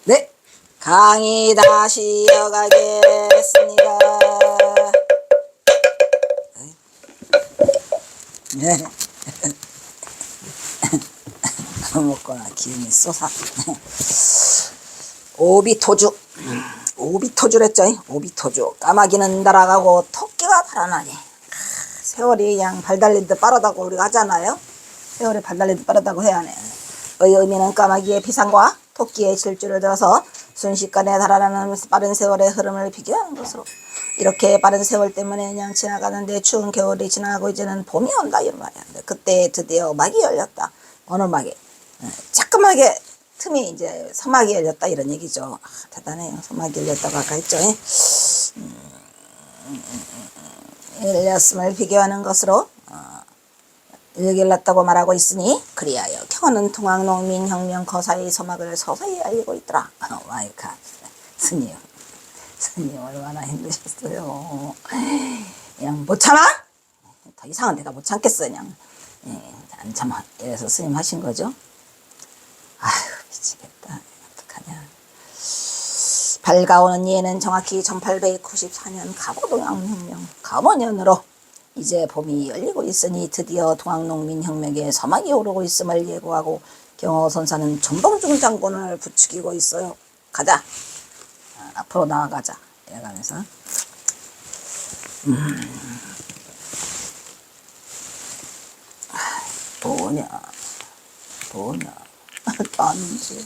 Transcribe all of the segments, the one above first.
네, 강의 다시 이어가겠습니다. 네. 먹거나 기운이 쏘사. 오비토주. 오비토주랬죠. 오비토주. 까마귀는 날아가고 토끼가 달아나니. 세월이 그냥 발 달리듯 빠르다고 우리가 하잖아요. 세월이 발 달리듯 빠르다고 해야 하네. 의미는 까마귀의 비상과 토끼의 질주를 들어서 순식간에 달아나는 빠른 세월의 흐름을 비교하는 것으로, 이렇게 빠른 세월 때문에 그냥 지나가는데 추운 겨울이 지나가고 이제는 봄이 온다 이런 말이야. 그때 드디어 막이 열렸다. 어느 막이? 자그마하게 틈이 이제 서막이 열렸다 이런 얘기죠. 대단해요. 서막이 열렸다고 아까 했죠. 열렸음을 비교하는 것으로 열렸다고 말하고 있으니, 그리하여 경호는 통학농민혁명 거사의 서막을 서서히 알리고 있더라. 와이카 스님 얼마나 힘드셨어요. 그냥 못 참아? 더 이상은 내가 못 참겠어. 그냥 안 참아. 이래서 스님 하신 거죠. 아휴 미치겠다. 어떡하냐. 밝아오는 이해는 정확히 1894년 갑오동학혁명 갑오년으로 이제 봄이 열리고 있으니 드디어 동학농민혁명의 서막이 오르고 있음을 예고하고 경호선사는 전봉중 장군을 부추기고 있어요. 가자. 앞으로 나아가자. 이래가면서 뭐냐 견지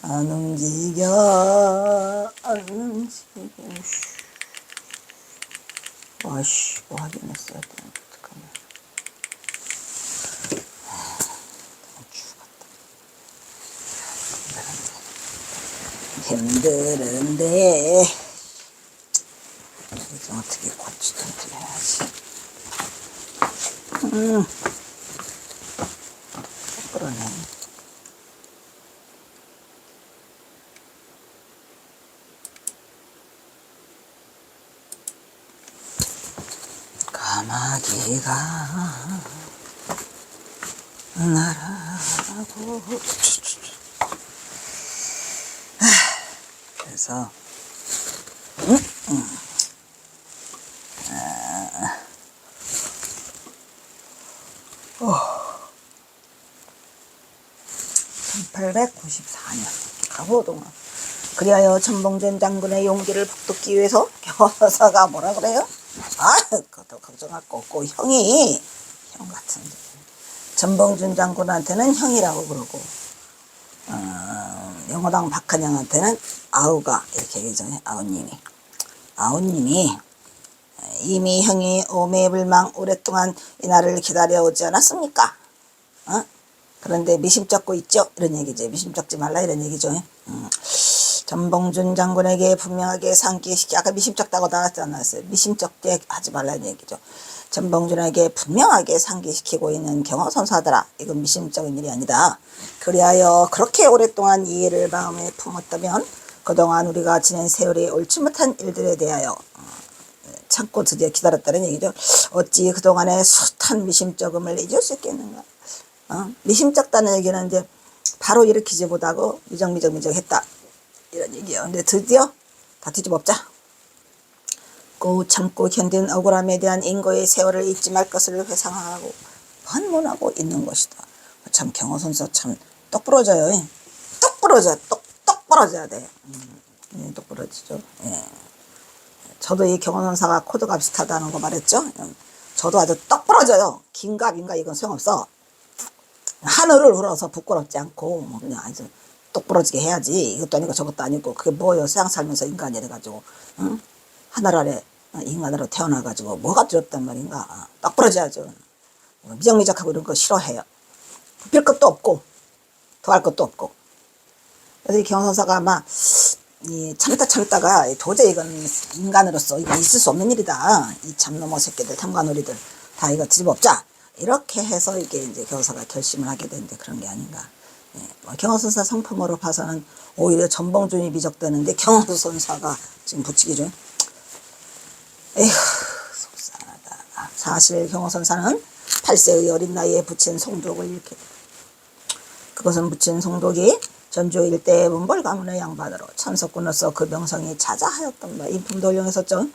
안 움직여 와씨 뭐 하긴 했어야 돼. 어떡하냐. 죽었다. 힘드는데 좀 어떻게 고치든지 해야지. 그러네. 까마귀가 날아가고. 그래서 1894년 갑오동학. 그리하여 천봉전 장군의 용기를 북돋기 위해서 경호사가 뭐라 그래요? 그것도 걱정할 거 없고 형 같은데 천봉준 장군한테는 형이라고 그러고 영호당 박한영한테는 아우가 이렇게 얘기죠. 아우님이 이미 형이 오매불망 오랫동안 이 날을 기다려오지 않았습니까? 그런데 미심쩍고 있죠? 이런 얘기죠. 미심쩍지 말라 이런 얘기죠. 전봉준 장군에게 분명하게 상기시키, 아까 미심쩍다고 나왔지 않았어요? 미심쩍게 하지 말라는 얘기죠. 전봉준에게 분명하게 상기시키고 있는 경호선사들아, 이건 미심쩍은 일이 아니다. 그리하여 그렇게 오랫동안 이해를 마음에 품었다면 그동안 우리가 지낸 세월이 옳지 못한 일들에 대하여 참고 드디어 기다렸다는 얘기죠. 어찌 그동안의 숱한 미심쩍음을 잊을 수 있겠는가. 미심쩍다는 얘기는 이제 바로 일으키지 못하고 미적했다 이런 얘기예요. 근데 드디어 다 뒤집어엎자. 꼭 참고 견딘 억울함에 대한 인고의 세월을 잊지 말 것을 회상하고 반문하고 있는 것이다. 참 경호선사 참 똑 부러져요. 똑 부러져야 돼. 똑 부러지죠. 저도 이 경호선사가 코드가 비슷하다는 거 말했죠. 저도 아주 똑 부러져요. 긴가 민가 이건 소용없어. 하늘을 우러서 부끄럽지 않고 뭐 그냥 아주 똑부러지게 해야지. 이것도 아니고 저것도 아니고 그게 뭐예요. 세상 살면서 인간이 돼가지고 하늘 아래 인간으로 태어나가지고 뭐가 두렵단 말인가. 똑부러져야죠. 미적미적하고 이런 거 싫어해요. 굽힐 것도 없고 더할 것도 없고. 그래서 이 경호선사가 아마 참다가 도저히 이건 인간으로서 이건 있을 수 없는 일이다. 이 참놈의 새끼들 탐관오리들 다 이거 뒤집어엎자. 이렇게 해서 이게 이제 경호사가 결심을 하게 되는데 그런 게 아닌가. 경호선사 성품으로 봐서는 오히려 전봉준이 미적되는데 경호선사가 지금 붙이기죠. 에휴 속상하다. 사실 경호선사는 8세의 어린 나이에 붙인 송독을 이렇게, 그것은 붙인 송독이 전주 일대 문벌 가문의 양반으로 천석군으로서 그 명성이 자자하였던 바 인품도령했었죠.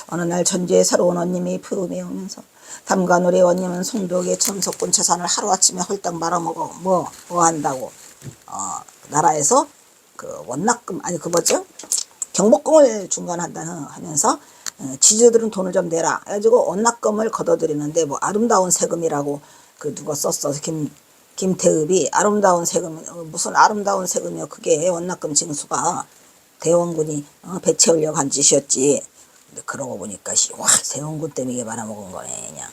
어느 날 전주에 새로운 원님이 부음이 오면서 담관우리 원님은 송도의 천석군 재산을 하루아침에 홀딱 말아먹어 뭐 한다고 나라에서 그 원납금 아니 그 뭐죠 경복궁을 중간한다는 하면서 지주들은 돈을 좀 내라 해가지고 원납금을 걷어들이는데 뭐 아름다운 세금이라고 그 누가 썼어 김태읍이 아름다운 세금 무슨 아름다운 세금이요 그게 원납금 징수가 대원군이 배 채우려고 한 짓이었지. 근데 그러고 보니까 와 대원군 때문에 이게 말아먹은 거네 그냥.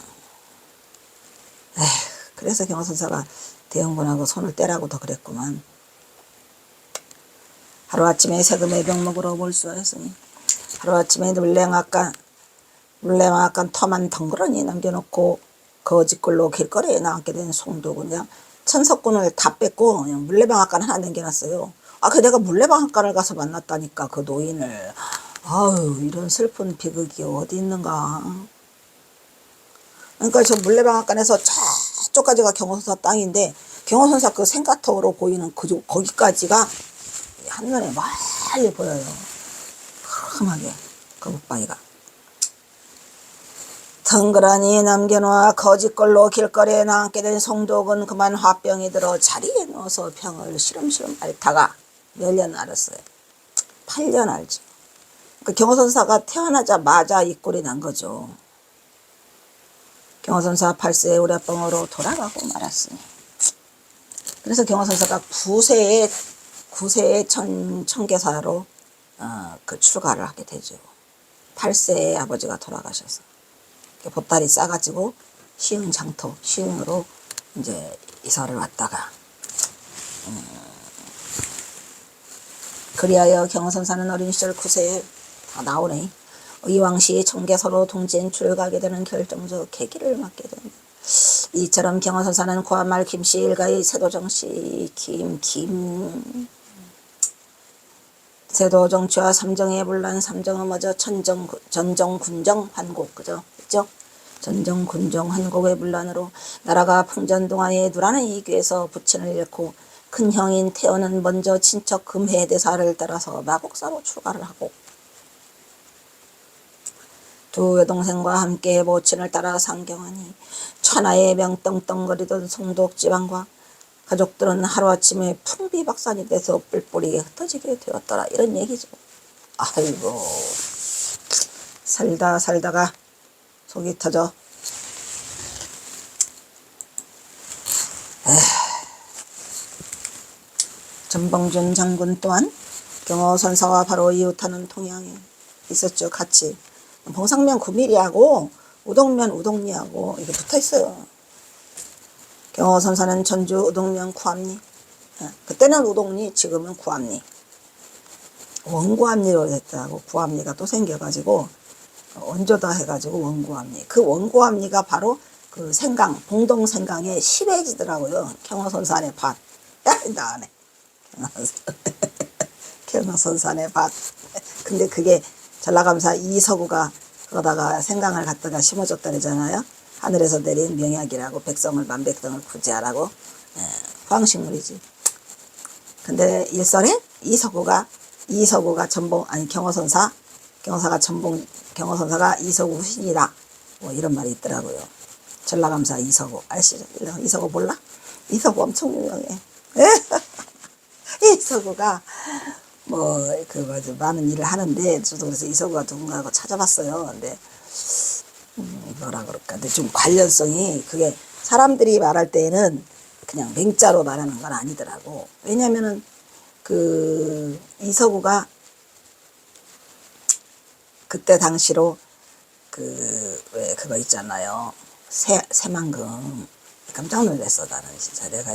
에휴, 그래서 경호선사가 대원군하고 손을 떼라고 더 그랬구만. 하루아침에 세금의 병목으로 몰수하였으니 하루아침에 물레막간 터만 덩그러니 남겨놓고 거짓골로 길거리에 나앉게 된 송도군이야. 천석군을 다 뺏고 그냥 물레방앗간 하나 남겨놨어요. 그 내가 물레방앗간을 가서 만났다니까 그 노인을. 아유 이런 슬픈 비극이 어디 있는가. 그러니까 저 물레방앗간에서 저쪽까지가 경호선사 땅인데 경호선사 그 생가턱으로 보이는 거기까지가 한눈에 멀리 보여요. 험하게 그 목바위가. 덩그러니 남겨놓아 거짓걸로 길거리에 나앉게 된 송도군 그만 화병이 들어 자리에 누워서 병을 시름시름 앓다가 몇 년 앓았어요. 8년 앓죠. 그 경호선사가 태어나자마자 이 꼴이 난 거죠. 경호선사 8세의 우려병으로 돌아가고 말았으니. 그래서 경호선사가 9세의 청계사로 그 출가를 하게 되죠. 8세의 아버지가 돌아가셔서. 보따리 싸가지고 시흥으로 이제 이사를 왔다가 그리하여 경호선사는 어린 시절 9세에 다 나오네. 의왕시 청계서로 동진 출가하게 되는 결정적 계기를 맞게 된다. 이처럼 경호선사는 고한말 김씨 일가의 세도정씨 세도정치와 삼정의 분란 삼정은 뭐죠? 전정군정 환곡 그죠? 전정군정 환곡의 분란으로 나라가 풍전동안에 누라는 이귀에서 부친을 잃고 큰 형인 태어는 먼저 친척 금해 대사를 따라서 마곡사로 출가를 하고 두 여동생과 함께 모친을 따라 상경하니 천하의 명떵떵거리던 송도지방과 가족들은 하루아침에 풍비박산이 돼서 뿔뿔이 흩어지게 되었더라. 이런 얘기죠. 아이고 살다가 속이 터져. 전봉준 장군 또한 경호선사와 바로 이웃하는 동양에 있었죠. 같이 봉상면 구밀이하고 우동면 우동리하고 이게 붙어있어요. 경호선사는 전주 우동면 구암리 그때는 우동리 지금은 구암리 원구암리로 됐다고 구암리가 또 생겨가지고 원조다 해가지고 원구암리 그 원구암리가 바로 그 생강 봉동생강의 시래지더라고요. 경호선산의 밭 나네 경호선산의 밭 근데 그게 전라감사 이서구가 거다가 생강을 갖다가 심어줬다 그러잖아요. 하늘에서 내린 명약이라고 백성을 만백성을 구제하라고 화학식물이지. 근데 일설에 이서구가 경호선사가 이서구 후신이다. 뭐 이런 말이 있더라고요. 전라감사 이서구 아시죠? 이서구 몰라? 이서구 엄청 유명해. 이서구가 많은 일을 하는데 저도 그래서 이서구가 누군가 하고 찾아봤어요. 근데 뭐라 그럴까? 근데 좀 관련성이 그게 사람들이 말할 때에는 그냥 맹자로 말하는 건 아니더라고. 왜냐면은 그 이서구가 그때 당시로 왜 그거 있잖아요. 새만금 깜짝 놀랐어 나는 진짜 내가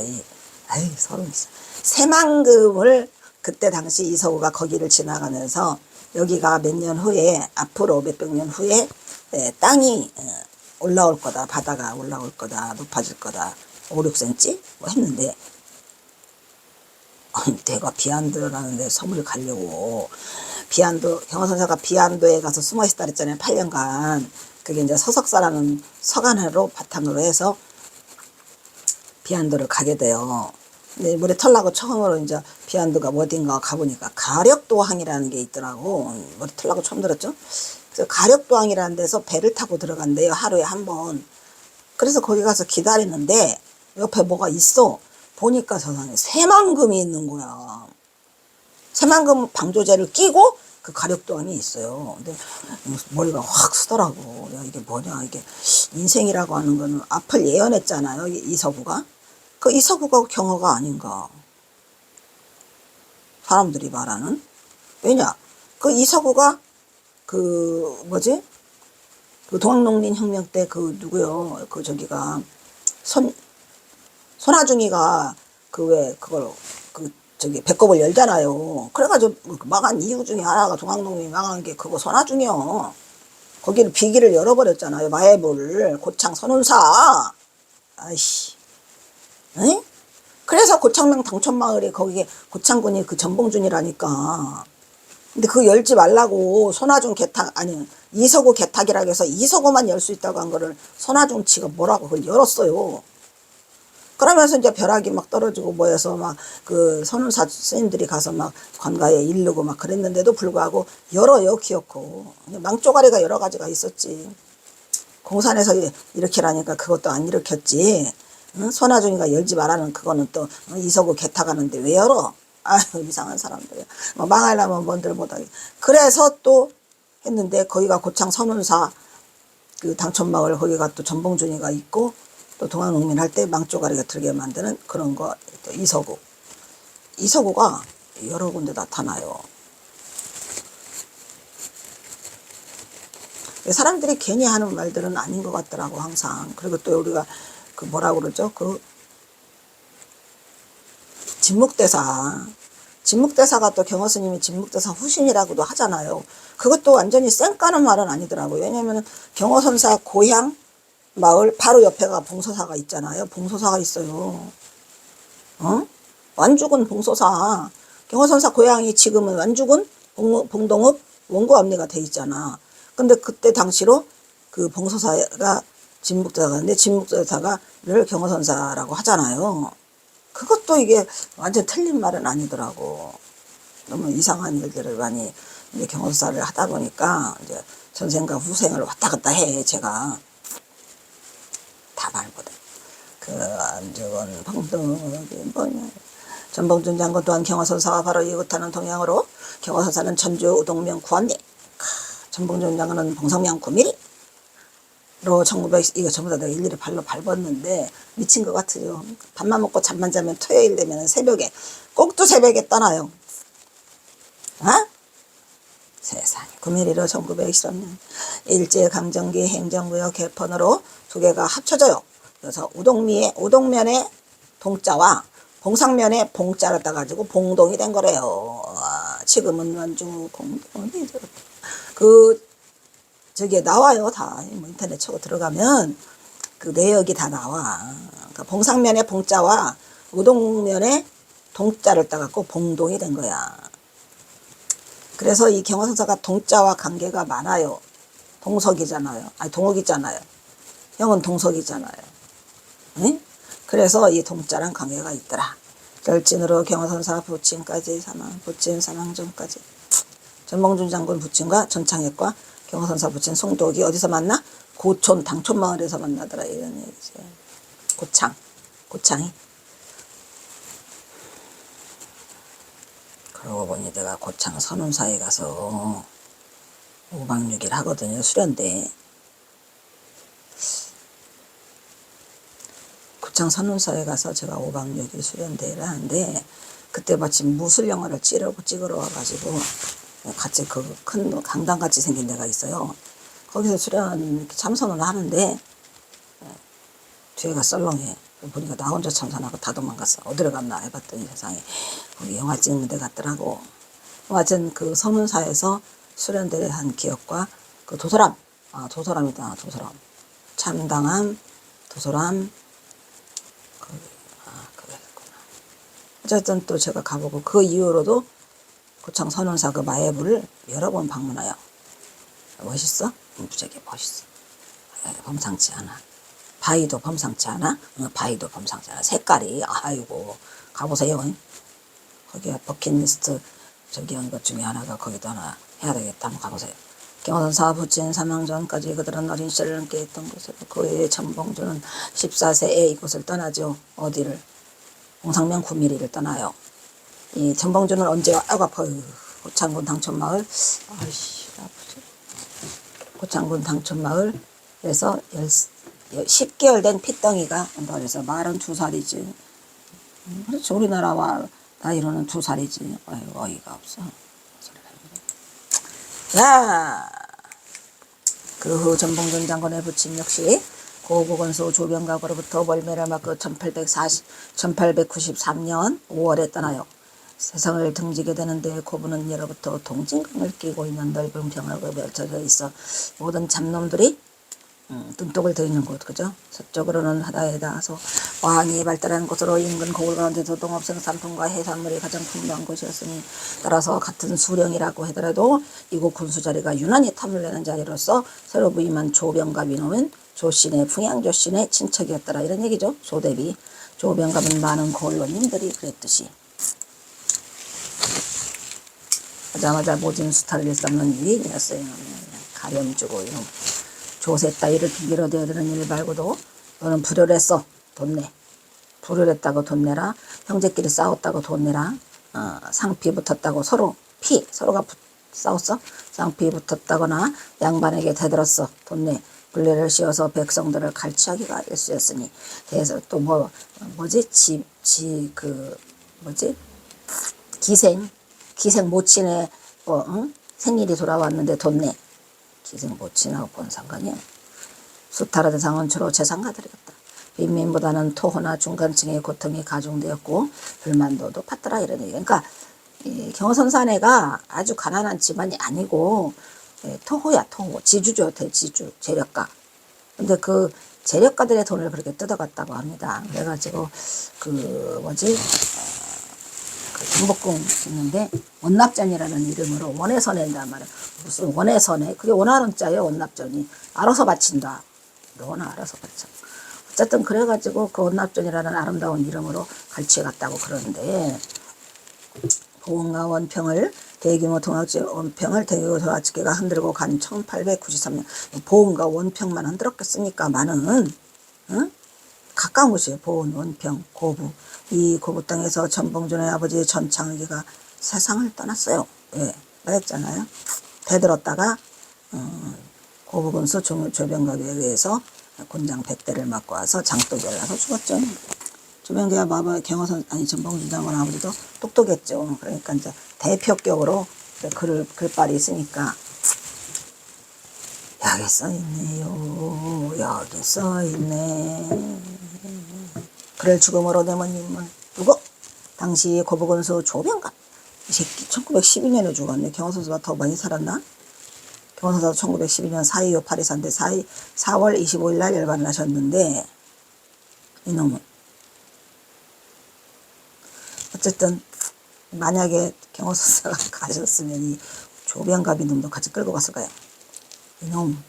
소름 끼쳐. 새만금을 그때 당시 이서구가 거기를 지나가면서 여기가 몇 년 후에 앞으로 몇백 년 후에 땅이 올라올 거다. 바다가 올라올 거다. 높아질 거다. 5, 6cm 뭐 했는데 내가 비안도라는데 섬을 가려고 경호선사가 비안도에 가서 숨어 있었다 그랬잖아요. 8년간. 그게 이제 서석사라는 서간회로 바탕으로 해서 비안도를 가게 돼요. 근데 물에 털나고 처음으로 이제 비안도가 어딘가 가보니까 가력도항이라는 게 있더라고. 머리 털나고 처음 들었죠? 그래서 가력도항이라는 데서 배를 타고 들어간대요. 하루에 한 번. 그래서 거기 가서 기다리는데 옆에 뭐가 있어. 보니까 세상에 새만금이 있는 거야. 새만금 방조제를 끼고 그 가력도항이 있어요. 근데 머리가 확 쓰더라고. 야, 이게 뭐냐. 이게 인생이라고 하는 거는 앞을 예언했잖아요. 이서구가. 그 이서구가 경어가 아닌가. 사람들이 말하는. 왜냐. 그 이서구가 그 뭐지? 그 동학농민혁명 때 그 누구요? 그 저기가 손아중이가 그 왜 그걸 그 저기 배꼽을 열잖아요. 그래가지고 망한 이유 중에 하나가 동학농민이 망한 게 그거 손아중이요. 거기를 비기를 열어버렸잖아요. 마해부를 고창 선운사. 아이씨. 응? 그래서 고창명 당촌마을에 거기에 고창군이 그 전봉준이라니까. 근데 그거 열지 말라고 손아중 개탁 아니 이서구 개탁이라고 해서 이서구만 열 수 있다고 한 거를 손아중 치가 뭐라고 그걸 열었어요. 그러면서 이제 벼락이 막 떨어지고 뭐해서 막 그 선운사 스님들이 가서 막 관가에 이르고 막 그랬는데도 불구하고 열어요. 기어코 망조가리가 여러 가지가 있었지. 공산에서 일으키라니까 그것도 안 일으켰지. 응? 손아중이가 열지 말라는 그거는 또 이서구 개탁하는데 왜 열어? 아유 이상한 사람들이야. 뭐 망하려면 뭔들 못하게. 그래서 또 했는데 거기가 고창 선운사 그 당촌마을 거기가 또 전봉준이가 있고 또 동학농민 할 때 망조가리가 들게 만드는 그런 거 또 이서구. 이서구가 여러 군데 나타나요. 사람들이 괜히 하는 말들은 아닌 것 같더라고 항상. 그리고 또 우리가 그 뭐라고 그러죠? 그 진묵대사가 또 경허스님이 진묵대사 후신이라고도 하잖아요. 그것도 완전히 쌩까는 말은 아니더라고요. 왜냐면 경허선사 고향 마을 바로 옆에가 봉서사가 있잖아요. 봉서사가 있어요. 어? 완주군 봉서사. 경허선사 고향이 지금은 완주군 봉동읍 원구암리가 돼 있잖아. 근데 그때 당시로 그 봉서사가 진묵대사가인데 진묵대사가를 경허선사라고 하잖아요. 그것도 이게 완전 틀린 말은 아니더라고. 너무 이상한 일들을 많이 경험사를 하다 보니까 이제 전생과 후생을 왔다 갔다 해. 제가 다 말보다 그 안주건 봉동이 뭐냐. 전봉준 장군 또한 경화선사와 바로 이웃하는 동양으로 경화선사는 전주 우동면 구암리. 전봉준 장군은 봉성명 구미리. 로 1900, 이거 전부 다 내가 일일이 발로 밟았는데 미친 것 같아요. 밥만 먹고 잠만 자면 토요일 되면 새벽에 꼭 또 새벽에 떠나요. 어? 세상에. 구미리로 1923년 일제강점기 행정구역 개편으로 두 개가 합쳐져요. 그래서 우동면에 동자와 봉상면에 봉자를 따가지고 봉동이 된 거래요. 지금은 완주 공동이 그 저기에 나와요. 다 뭐 인터넷 치고 들어가면 그 내역이 다 나와. 그러니까 봉상면에 봉자와 우동면에 동자를 따갖고 봉동이 된 거야. 그래서 이 경화선사가 동자와 관계가 많아요. 동석이잖아요. 아니 동옥이잖아요. 형은 동석이잖아요. 응? 그래서 이 동자랑 관계가 있더라. 결진으로 경화선사 부친까지 사망, 부친 사망 전까지. 전봉준 장군 부친과 전창혁과 경화선사 부친 송도옥이 어디서 만나? 고촌 당촌마을에서 만나더라 이런 얘기지. 고창이. 그러고 보니 내가 고창 선운사에 가서 5박 6일 하거든요. 수련대. 고창 선운사에 가서 제가 5박 6일 수련대를 하는데 그때 마침 무술 영화를 찍으러 와가지고 같이 그 큰 강당같이 생긴 데가 있어요. 거기서 수련 참선을 하는데 뒤에가 썰렁해. 보니까 나 혼자 참선하고 다 도망갔어. 어디로 갔나 해봤더니 세상에 거기 영화 찍는 데 갔더라고. 하여튼 그 선운사에서 수련대를 한 기억과 그 도소람. 도소람이다. 도소람. 참당함, 도소람. 그랬구나. 어쨌든 또 제가 가보고 그 이후로도 고창 선운사 그 마예부를 여러 번 방문해요. 멋있어? 무지하게 멋있어. 범상치 않아. 바위도 범상치 않아? 바위도 범상치 않아. 색깔이 아이고 가보세요. 거기에 버킷리스트 저기 한 것 중에 하나가 거기도 하나 해야 되겠다. 한번 가보세요. 경호선사 부친 사망 전까지 그들은 어린 씨를 함께 했던 곳에 그 외에 천봉주는 14세에 이곳을 떠나죠. 어디를? 홍상면 9mm를 떠나요. 이 천봉주는 언제 아파요. 고창군 당촌마을 아이씨 아프지. 고창군 당촌마을에서 10개월 된 핏덩이가 그래서 42살이지. 그렇지. 우리나라와 나이로는 2살이지. 아이고 어이가 없어. 자, 그 후 전봉준 장군의 부친 역시 고국원소 조병각으로부터 멀매를 맞고 1893년 5월에 떠나요. 세상을 등지게 되는데 고부는 예로부터 동진강을 끼고 있는 넓은 병으로 펼쳐져 있어 모든 잡놈들이 눈독을 들이는 곳, 그죠? 서쪽으로는 바다에 닿아서 어항이 발달한 곳으로 인근 고을 가운데서 동업 생산품과 해산물이 가장 풍부한 곳이었으니 따라서 같은 수령이라고 하더라도 이곳 군수 자리가 유난히 탐을 내는 자리로서 새로 부임한 조병갑 이놈은 조신의 풍양조신의 친척이었더라 이런 얘기죠. 조대비 조병갑은 많은 고을원님들이 그랬듯이 하자마자 모진 수탈을 일삼는 위인이었어요. 가렴 주고 이놈 조세 따위를 밀어대어드는 일 말고도 너는 불효를 했어. 돈 내. 불효를 했다고 돈 내라. 형제끼리 싸웠다고 돈 내라. 상피 붙었다고 서로가 싸웠어. 상피 붙었다거나 양반에게 대들었어. 돈 내. 굴레를 씌워서 백성들을 갈취하기가 일쑤였으니 대해서 또 기생 모친의 생일이 돌아왔는데 돈 내. 기생 모친하고 뭔 상관이야. 수탈의 대상은 주로 재상가들이었다. 빈민보다는 토호나 중간층의 고통이 가중되었고 불만도 높았더라 이런 얘기. 그러니까 이 경호선사네가 아주 가난한 집안이 아니고 토호야 토호. 지주죠. 대지주 재력가. 근데 그 재력가들의 돈을 그렇게 뜯어갔다고 합니다. 그래가지고 경복궁 있는데 원납전이라는 이름으로 원에서 낸단 말이야. 무슨 원에서 내? 그게 원화론자예요. 원납전이. 알아서 바친다. 너나 알아서 바쳐. 어쨌든 그래가지고 그 원납전이라는 아름다운 이름으로 갈취해갔다고 그러는데 보은과 원평을 대규모 원평을 대규모 동학지계가 흔들고 간 1893년 보은과 원평만 흔들었겠습니까? 많은 가까운 곳이에요. 보은, 원평, 고부. 이 고부 땅에서 전봉준의 아버지 전창기가 세상을 떠났어요. 예, 말했잖아요. 대들었다가 고부군수 조병각에 의해서 곤장 100대를 맞고 와서 장독이 올라서 죽었죠. 조병기가 전봉준 장군 아버지도 똑똑했죠. 그러니까 이제 대표격으로 글발이 있으니까 여기 써있네요. 여기 써있네. 그를 죽음으로 내모님은 누구? 당시 고부군수 조병갑. 이 새끼 1912년에 죽었네. 경호선수가 더 많이 살았나? 경호선수가 1912년 4.25 파리산대 4월 25일 날 열반을 하셨는데 이놈은 어쨌든 만약에 경호선수가 가셨으면 이 조병갑 이놈도 같이 끌고 갔을 거예요. 이놈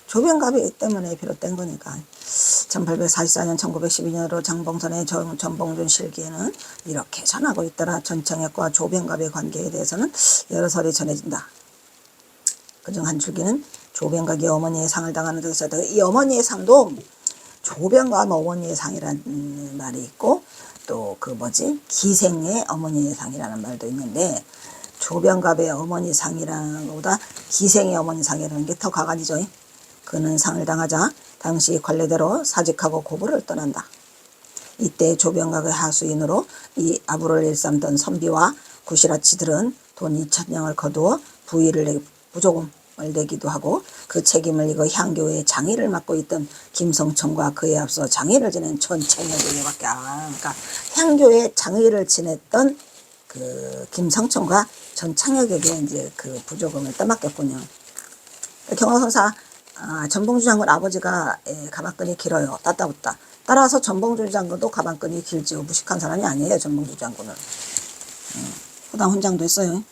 조병갑이 때문에 비롯된 거니까 1844년 1912년으로 장봉선의 전봉준 실기에는 이렇게 전하고 있더라. 전창혁과 조병갑의 관계에 대해서는 여러 설이 전해진다. 그중 한 줄기는 조병갑이 어머니의 상을 당하는 데서 이 어머니의 상도 조병갑 어머니의 상이라는 말이 있고 또 기생의 어머니의 상이라는 말도 있는데 조병갑의 어머니 상이라는 것보다 기생의 어머니 상이라는 게 더 가관이죠. 그는 상을 당하자 당시 관례대로 사직하고 고부를 떠난다. 이때 조병각의 하수인으로 이 아부를 일삼던 선비와 구시라치들은 돈 2,000냥을 거두어 부조금을 내기도 하고 그 책임을 이거 향교의 장의를 맡고 있던 김성천과 그에 앞서 장의를 지낸 전창혁에게밖에 그러니까 향교의 장의를 지냈던 그 김성천과 전창혁에게 이제 그 부조금을 떠맡겼군요. 경호선사 전봉준 장군 아버지가 가방끈이 길어요. 따따붙다. 따라서 전봉준 장군도 가방끈이 길지요. 무식한 사람이 아니에요. 전봉준 장군은. 호당 훈장도 했어요.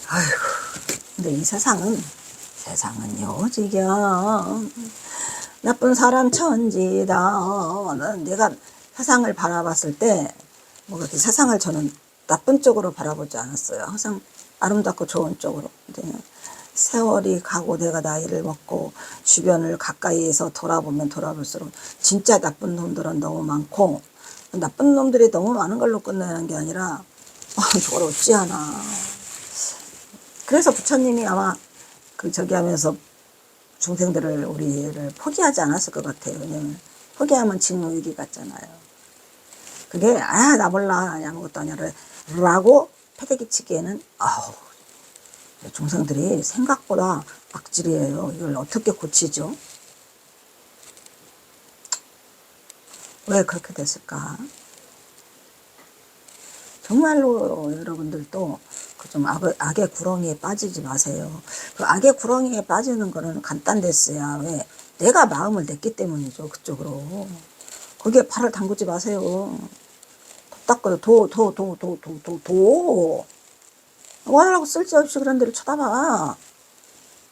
아이고. 근데 이 세상은요 지경 나쁜 사람 천지다. 내가 세상을 바라봤을 때, 뭐 그렇게 세상을 저는 나쁜 쪽으로 바라보지 않았어요. 항상 아름답고 좋은 쪽으로. 근데 세월이 가고 내가 나이를 먹고 주변을 가까이에서 돌아보면 돌아볼수록 진짜 나쁜 놈들은 너무 많고, 나쁜 놈들이 너무 많은 걸로 끝내는 게 아니라, 저걸 어찌하나. 그래서 부처님이 아마 저기 하면서 중생들을 우리를 포기하지 않았을 것 같아요. 왜냐면 포기하면 직무유기 같잖아요. 그게 나 몰라 아무것도 아니야 라고 패대기 치기에는 중생들이 생각보다 악질이에요. 이걸 어떻게 고치죠? 왜 그렇게 됐을까? 정말로 여러분들도 좀 악의 구렁이에 빠지지 마세요. 그 악의 구렁이에 빠지는 거는 간단됐어야. 왜? 내가 마음을 냈기 때문이죠. 그쪽으로. 거기에 발을 담그지 마세요. 도 닦아요. 도. 뭐하려고 쓸데없이 그런 데를 쳐다봐.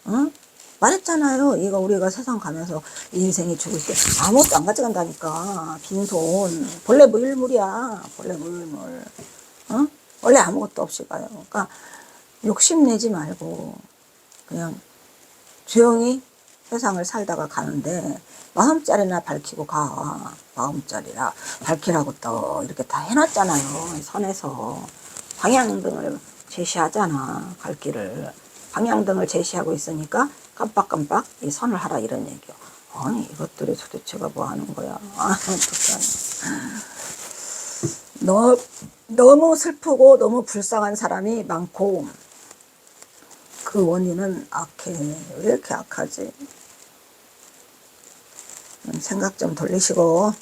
어? 말했잖아요. 이거 우리가 세상 가면서 인생이 죽을 때 아무것도 안 가져간다니까. 빈손. 본래 무일물이야. 본래 무일물. 원래 아무것도 없이 가요. 그러니까 욕심내지 말고 그냥 조용히 세상을 살다가 가는데 마음자리나 밝히고 가. 마음자리라 밝히라고 또 이렇게 다 해놨잖아요. 선에서 방향등을 제시하잖아. 갈 길을. 방향등을 제시하고 있으니까 깜빡깜빡 이 선을 하라 이런 얘기요. 아니 이것들이 도대체가 뭐 하는 거야. 어떡하냐. 너무 슬프고 너무 불쌍한 사람이 많고 그 원인은 악해. 왜 이렇게 악하지? 생각 좀 돌리시고.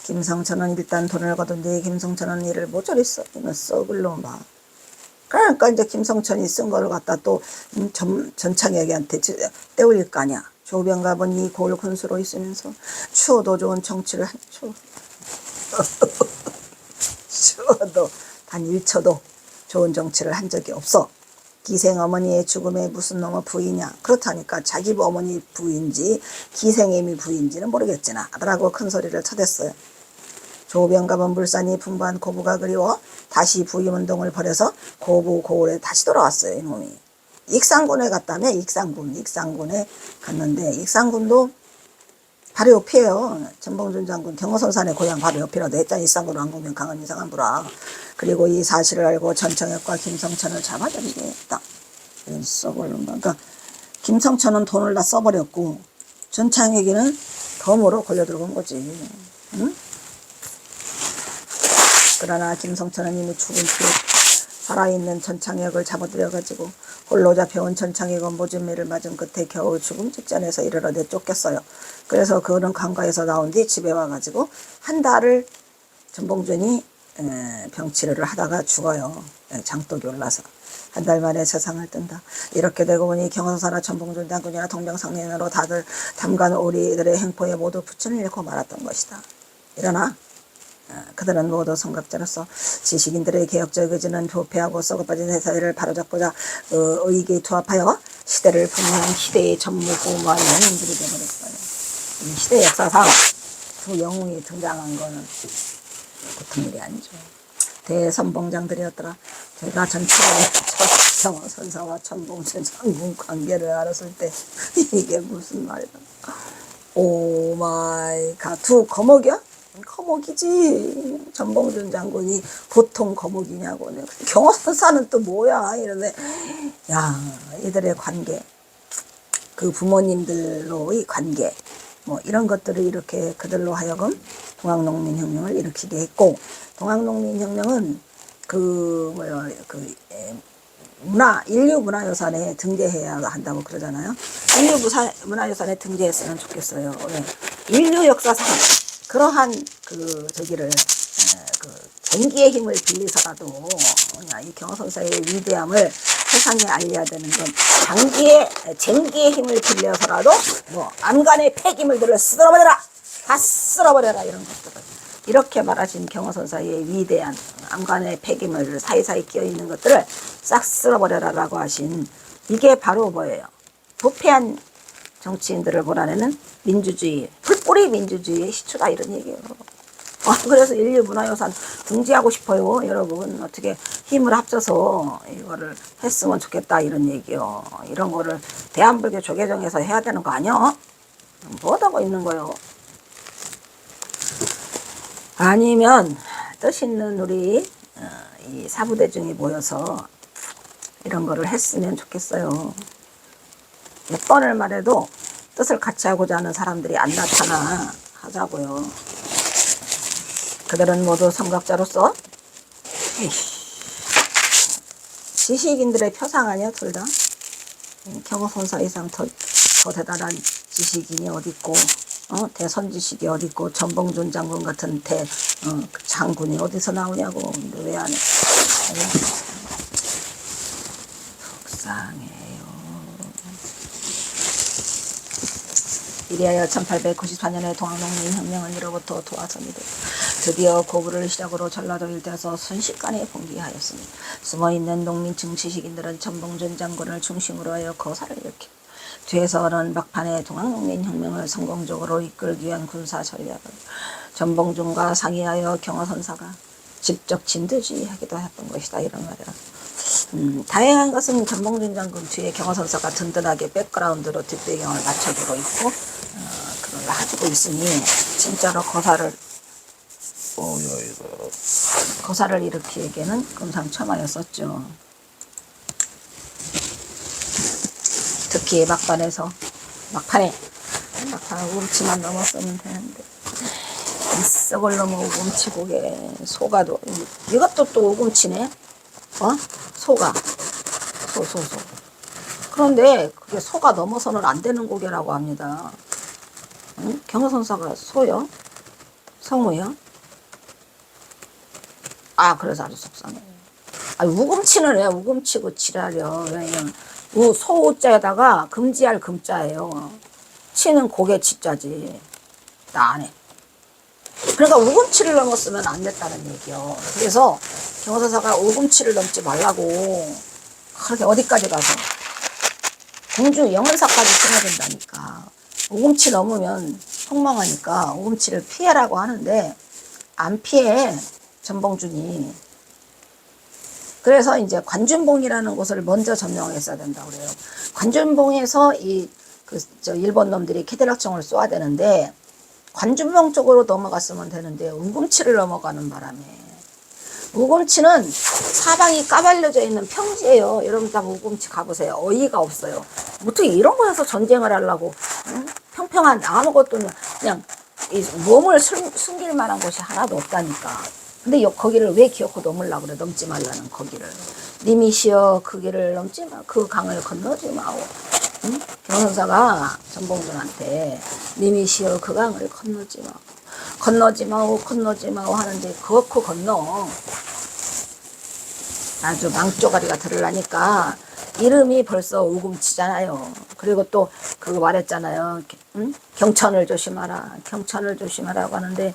김성천은 일단 돈을 거둔 김성천은 이를 모조리 써. 이거 썩을 놈아. 그러니까 이제 김성천이 쓴 걸 갖다 또 전창혁이한테 떼올릴 거 아니야. 조병갑은 이 고을 군수로 있으면서 추워도 좋은 정치를 추워도 단 1초도 좋은 정치를 한 적이 없어. 기생 어머니의 죽음에 무슨 놈의 부이냐. 그렇다니까 자기 어머니 부인지 기생애미 부인지는 모르겠지나 하더라고 큰 소리를 쳐댔어요. 조병갑은 물산이 풍부한 고부가 그리워 다시 부임운동을 벌여서 고부 고을에 다시 돌아왔어요. 이놈이. 익산군에 갔다며. 익산군에 갔는데 익산군도 바로 옆이에요. 전봉준 장군 경호선산의 고향 바로 옆이라도 했잖아. 익산군 왕궁면 강은 이상한 부라. 그리고 이 사실을 알고 전청혁과 김성천을 잡아들이게 했다. 이런 썩을. 그러니까 김성천은 돈을 다 써버렸고 전창혁이는 덤으로 걸려들어온 거지. 응? 그러나 김성천은 이미 죽은 뒤 살아있는 전창혁을 잡아들여가지고 홀로 잡혀온 전창혁은 모진매를 맞은 끝에 겨우 죽음 직전에서 이르러 내쫓겼어요. 그래서 그는 강가에서 나온 뒤 집에 와가지고 한 달을 전봉준이 병치료를 하다가 죽어요. 장독이 올라서. 한 달 만에 세상을 뜬다. 이렇게 되고 보니 경호사나 전봉준 장군이나 동병상련으로 다들 담간 우리들의 행포에 모두 부천을 잃고 말았던 것이다. 일어나. 그들은 모두 성각자로서 지식인들의 개혁적 의지는 부패하고 썩어빠진 회사를 바로잡고자 의기에 투합하여 시대를 풍미한 희대의 전무후무한 영웅들이 되어버렸어요. 이 시대 역사상 두 영웅이 등장한 거는 보통 일이 아니죠. 대선봉장들이었더라. 제가 전체적으로 경호선사와 전봉준 장군 관계를 알았을 때 이게 무슨 말이다. 오 마이 갓. 두 거목이야? 거목이지. 전봉준 장군이 보통 거목이냐고. 경호선사는 또 뭐야 이러네. 야, 이들의 관계, 그 부모님들로의 관계, 뭐 이런 것들을 이렇게 그들로 하여금 동학농민혁명을 일으키게 했고, 동학농민혁명은 인류문화유산에 등재해야 한다고 그러잖아요. 인류문화유산에 등재했으면 좋겠어요. 왜? 인류 역사상 그러한 쟁기의 힘을 빌리서라도 이 경호선사의 위대함을 세상에 알려야 되는 건 쟁기의 힘을 빌려서라도 안간의 폐기물들을 쓸어버려라, 다 쓸어버려라, 이런 것들을 이렇게 말하신 경호선사의 위대한 안간의 폐기물을 사이사이 끼어있는 것들을 싹 쓸어버려라라고 하신 이게 바로 뭐예요? 부패한 정치인들을 몰아내는 민주주의, 풀뿌리 민주주의의 시초다 이런 얘기예요. 그래서 인류문화유산 등재하고 싶어요. 여러분 어떻게 힘을 합쳐서 이거를 했으면 좋겠다 이런 얘기요. 이런 거를 대한불교 조계종에서 해야 되는 거 아니야? 뭐하다고 있는 거요? 아니면 뜻 있는 우리 이 사부대중이 모여서 이런 거를 했으면 좋겠어요. 몇 번을 말해도 뜻을 같이 하고자 하는 사람들이 안 나타나 하자고요. 그들은 모두 삼각자로서 지식인들의 표상 아니야 둘 다. 경호선사 이상 더 대단한 지식인이 어딨고 대선지식이 어딨고 전봉준 장군 같은 장군이 어디서 나오냐고. 근데 왜 안 해? 속상해요. 이리하여 1894년에 동학농민혁명은 이로부터 도화선이 되고 드디어 고구려를 시작으로 전라도 일대에서 순식간에 봉기하였습니다. 숨어있는 농민층 지식인들은 전봉준 장군을 중심으로 하여 거사를 일으키고 뒤에서는 막판에 동학농민혁명을 성공적으로 이끌기 위한 군사 전략을 전봉준과 상의하여 경호선사가 직접 진두지휘하기도 했던 것이다 이런 말이야. 다행한 것은 전봉준 장군 뒤에 경호선사가 든든하게 백그라운드로 뒷배경을 맞춰주고 있고 그걸 해주고 있으니 진짜로 거사를 일으키기에는 금상첨화였었죠. 특히 막판에 우금치만 넘었으면 되는데 이 썩을 넘어 우금치고개 소가도 이것도 또 우금치네. 소가 소 그런데 그게 소가 넘어서는 안 되는 고개라고 합니다. 경호선사가 소요? 성우요? 그래서 아주 속상해. 우금치는 왜 우금치고 지랄이요. 왜냐면 소자에다가 금지할 금자예요. 치는 고개 치자지. 나 안 해. 그러니까 우금치를 넘었으면 안 됐다는 얘기요. 그래서 경호선사가 우금치를 넘지 말라고 그렇게 어디까지 가서 공주 영은사까지 쳐야 된다니까. 우금치 넘으면 폭망하니까 우금치를 피해라고 하는데 안 피해 전봉준이. 그래서 이제 관준봉이라는 곳을 먼저 점령했어야 된다고 그래요. 관준봉에서 일본 놈들이 캐딜락총을 쏘아야 되는데 관준봉 쪽으로 넘어갔으면 되는데 우금치를 넘어가는 바람에 우금치는 사방이 까발려져 있는 평지예요. 여러분 다 우금치 가보세요. 어이가 없어요. 어떻게 이런 거에서 전쟁을 하려고 평평한 아무것도 그냥 몸을 숨길 만한 곳이 하나도 없다니까. 근데 거기를 왜 기어코 넘으려고 그래. 넘지 말라는 거기를. 님이시여 그 길을 넘지 마. 그 강을 건너지 마오. 경호선사가 전봉준한테 님이시여 그 강을 건너지 마오. 건너지 마오 하는데 그렇고 건너. 아주 망조가리가 들으려니까 이름이 벌써 우금치잖아요. 그리고 또 그거 말했잖아요. 경천을 조심하라고 하는데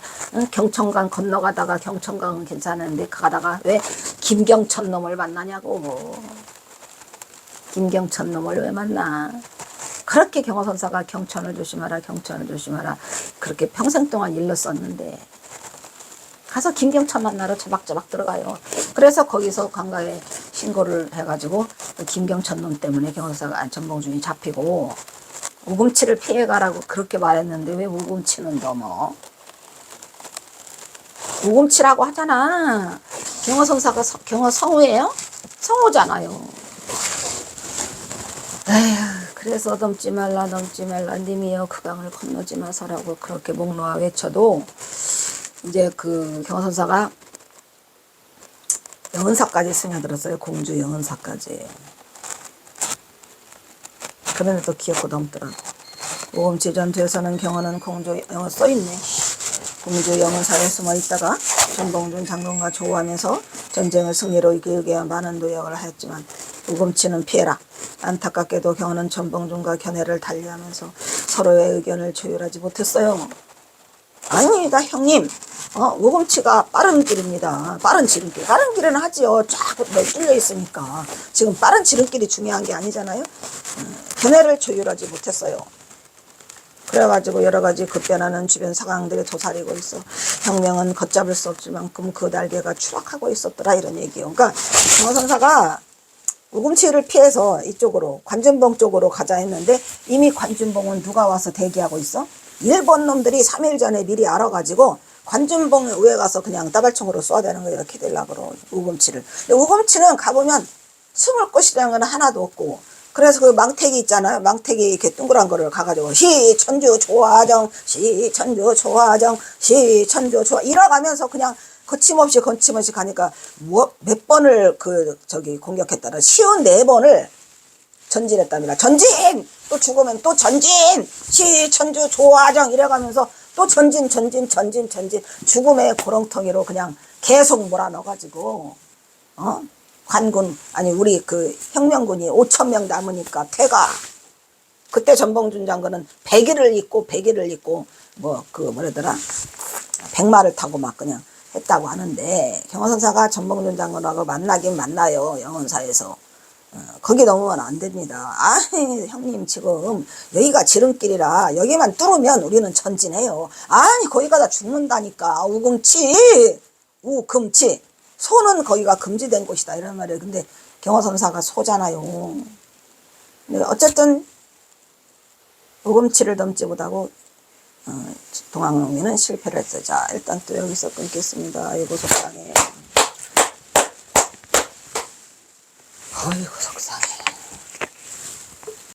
경천강 건너가다가 경천강은 괜찮은데 가다가 왜 김경천 놈을 만나냐고. 김경천 놈을 왜 만나. 그렇게 경호선사가 경천을 조심하라 그렇게 평생 동안 일렀었는데 가서 김경천 만나러 저박저박 들어가요. 그래서 거기서 관가에 신고를 해가지고 김경천 놈 때문에 경호선사가 전봉준이 잡히고 우금치를 피해가라고 그렇게 말했는데 왜 우금치는 넘어? 우금치라고 하잖아. 경호선사가 경호성우예요? 성우잖아요. 에휴, 그래서 넘지 말라 님이여 그 강을 건너지 마서라고 그렇게 목 놓아 외쳐도 이제 그 경호선사가 영은사까지 스며들었어요. 공주 영은사까지. 그런데도 기어코 넘더라. 우금치 전투에서는 경호는 공주 영은 써있네. 공주 영은사에 숨어있다가 전봉준 장군과 조우하면서 전쟁을 승리로 이끌기 위한 많은 노력을 하였지만 우금치는 피해라. 안타깝게도 경호는 전봉준과 견해를 달리하면서 서로의 의견을 조율하지 못했어요. 아닙니다 형님. 우금치가 빠른 길입니다. 빠른 지름길. 빠른 길은 하지요. 쫙 뚫려 있으니까. 지금 빠른 지름길이 중요한 게 아니잖아요. 견해를 조율하지 못했어요. 그래가지고 여러 가지 급변하는 주변 상황들이 도사리고 있어. 혁명은 걷잡을 수 없을 만큼 그 날개가 추락하고 있었더라 이런 얘기요. 그러니까 경호선사가 우금치를 피해서 이쪽으로 관준봉 쪽으로 가자 했는데 이미 관준봉은 누가 와서 대기하고 있어? 일본 놈들이 3일 전에 미리 알아가지고 관준봉 위에 가서 그냥 따발총으로 쏘아대는 거예요. 이렇게 되려고 우금치를. 근데 우금치는 가보면 숨을 곳이라는 건 하나도 없고 그래서 그 망태기 있잖아요. 망태기 이렇게 동그란 거를 가가지고 시천주 조화정 시천주 조화정 시천주 조화 이러가면서 그냥 거침없이 가니까 몇 번을 공격했다라 쉬운 4번을 전진했답니다. 전진! 또 죽으면 또 전진! 시천주 조화정 이래가면서 또 전진 죽음의 고렁텅이로 그냥 계속 몰아넣어가지고 관군 아니 우리 그 혁명군이 5,000명 남으니까 퇴가. 그때 전봉준 장군은 백일을 입고 뭐라더라 백마를 타고 막 그냥 했다고 하는데 경호선사가 전봉준 장군하고 만나긴 만나요. 영원사에서. 거기 넘으면 안 됩니다. 아니 형님 지금 여기가 지름길이라 여기만 뚫으면 우리는 전진해요. 아니 거기 가다 죽는다니까. 우금치 소는 거기가 금지된 곳이다 이런 말이에요. 근데 경호선사가 소잖아요. 근데 어쨌든 우금치를 넘지 못하고 동학농민은 실패를 했어요. 자 일단 또 여기서 끊겠습니다. 아이고 속상해. 아이고 속상해.